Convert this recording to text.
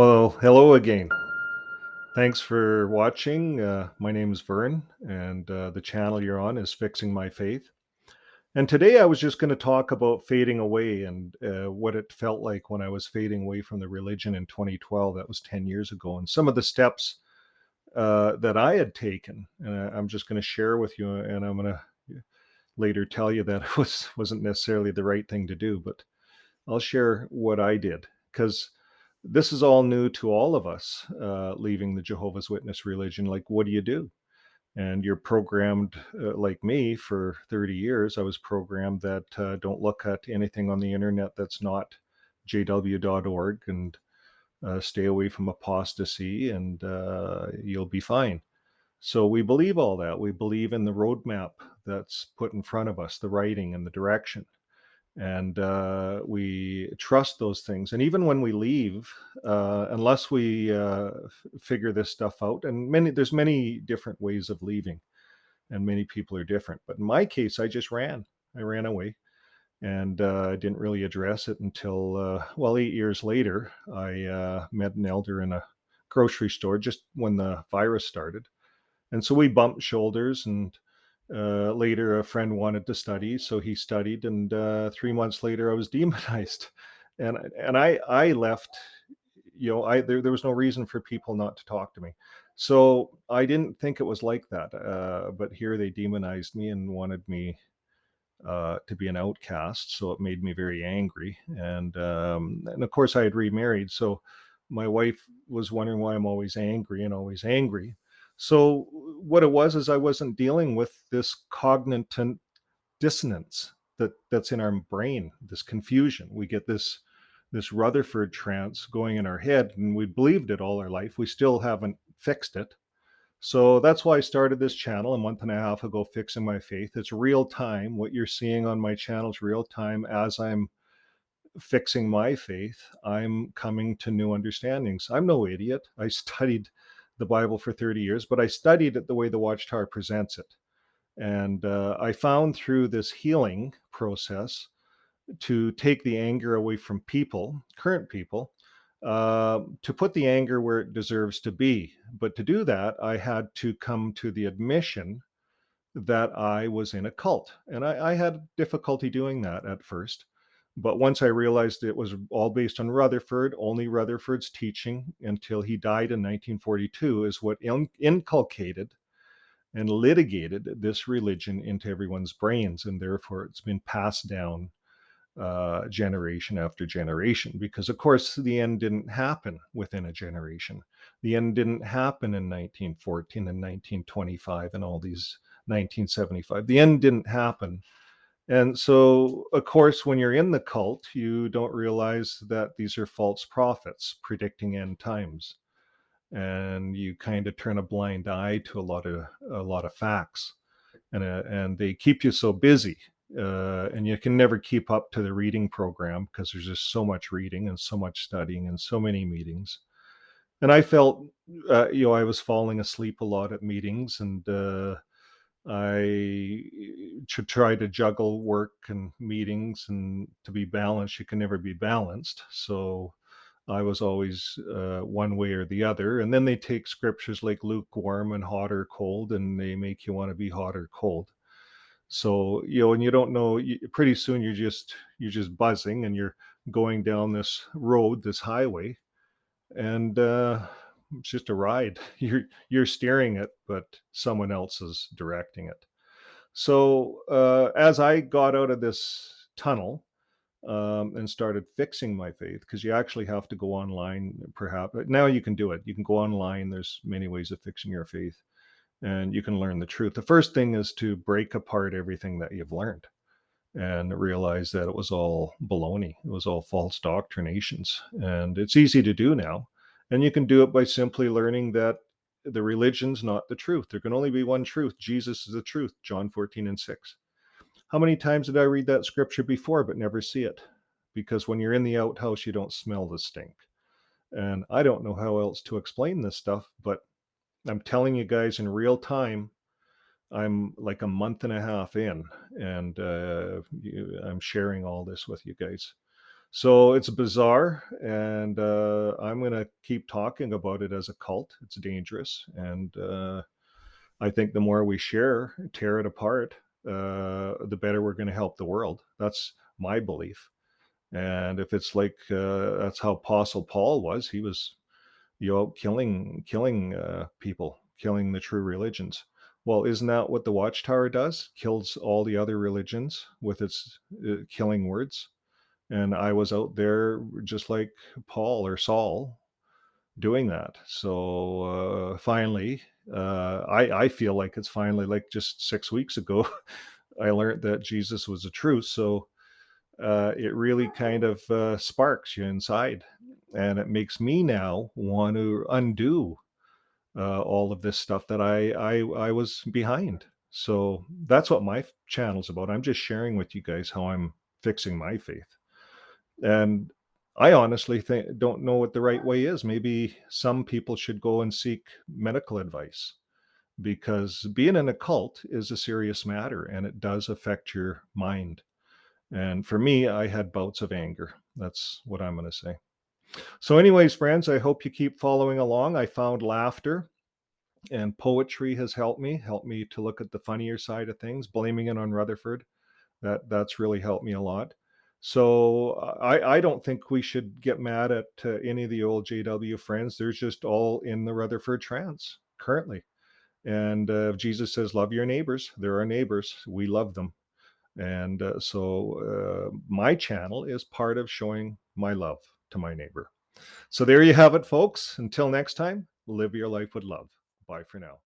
Well, hello again. Thanks for watching. My name is Vern, and the channel you're on is Fixing My Faith. And today I was just going to talk about fading away and what it felt like when I was fading away from the religion in 2012. That was 10 years ago, and some of the steps that I had taken. And I'm just going to share with you, and I'm going to later tell you that it wasn't necessarily the right thing to do, but I'll share what I did because this is all new to all of us leaving the Jehovah's Witness religion. Like, what do you do? And you're programmed like me for 30 years. I was programmed that don't look at anything on the internet that's not jw.org and stay away from apostasy and you'll be fine. So we believe all that. We believe in the roadmap that's put in front of us, the writing and the direction, and we trust those things. And even when we leave, unless we figure this stuff out, and there's many different ways of leaving, and many people are different. But in my case, I just ran. I ran away, and I didn't really address it until 8 years later. I met an elder in a grocery store just when the virus started, and so we bumped shoulders. And later, a friend wanted to study, so he studied. And 3 months later, I was demonized, and I left. There was no reason for people not to talk to me, so I didn't think it was like that. But here they demonized me and wanted me to be an outcast, so it made me very angry. And of course, I had remarried, so my wife was wondering why I'm always angry and always angry. So what it was is I wasn't dealing with this cognitive dissonance that's in our brain, this confusion. We get this Rutherford trance going in our head, and we believed it all our life. We still haven't fixed it. So that's why I started this channel a month and a half ago, Fixing My Faith. It's real time. What you're seeing on my channel is real time. As I'm fixing my faith, I'm coming to new understandings. I'm no idiot. I studied the Bible for 30 years, but I studied it the way the Watchtower presents it. And I found through this healing process to take the anger away from people, current people, to put the anger where it deserves to be. But to do that, I had to come to the admission that I was in a cult. And I had difficulty doing that at first. But once I realized it was all based on Rutherford, only Rutherford's teaching until he died in 1942 is what inculcated and litigated this religion into everyone's brains. And therefore, it's been passed down generation after generation, because of course the end didn't happen within a generation. The end didn't happen in 1914 and 1925 and all these 1975. The end didn't happen. And so of course when you're in the cult, you don't realize that these are false prophets predicting end times, and you kind of turn a blind eye to a lot of facts, and they keep you so busy, and you can never keep up to the reading program because there's just so much reading and so much studying and so many meetings. And I felt, I was falling asleep a lot at meetings, and I should try to juggle work and meetings, and to be balanced, you can never be balanced. So I was always one way or the other. And then they take scriptures like lukewarm and hot or cold, and they make you want to be hot or cold. So and you don't know, pretty soon you're just buzzing, and you're going down this road, this highway, and it's just a ride. You're steering it, but someone else is directing it. So as I got out of this tunnel, and started fixing my faith, because you actually have to go online. Perhaps now you can do it, you can go online, there's many ways of fixing your faith, and you can learn the truth. The first thing is to break apart everything that you've learned and realize that it was all baloney. It was all false doctrinations. And it's easy to do now. And you can do it by simply learning that the religion's not the truth. There can only be one truth. Jesus is the truth. John 14:6. How many times did I read that scripture before but never see it? Because when you're in the outhouse, you don't smell the stink. And I don't know how else to explain this stuff, but I'm telling you guys in real time. I'm like a month and a half in, and I'm sharing all this with you guys. So it's bizarre, and I'm going to keep talking about it as a cult. It's dangerous, and I think the more we share, tear it apart, the better we're going to help the world. That's my belief. And if it's like that's how Apostle Paul was, he was, killing people, killing the true religions. Well, isn't that what the Watchtower does? Kills all the other religions with its killing words. And I was out there just like Paul or Saul doing that. So finally, I feel like it's finally, like just 6 weeks ago, I learned that Jesus was the truth. So it really kind of sparks you inside, and it makes me now want to undo all of this stuff that I was behind. So that's what my channel's about. I'm just sharing with you guys how I'm fixing my faith. And I honestly don't know what the right way is. Maybe some people should go and seek medical advice, because being in a cult is a serious matter and it does affect your mind. And for me, I had bouts of anger. That's what I'm going to say. So, anyways, friends, I hope you keep following along. I found laughter, and poetry has helped me to look at the funnier side of things, blaming it on Rutherford. That's really helped me a lot. So I don't think we should get mad at any of the old JW friends. They're just all in the Rutherford trance currently. And Jesus says, "Love your neighbors." They're our neighbors. We love them. And so my channel is part of showing my love to my neighbor. So there you have it, folks. Until next time, live your life with love. Bye for now.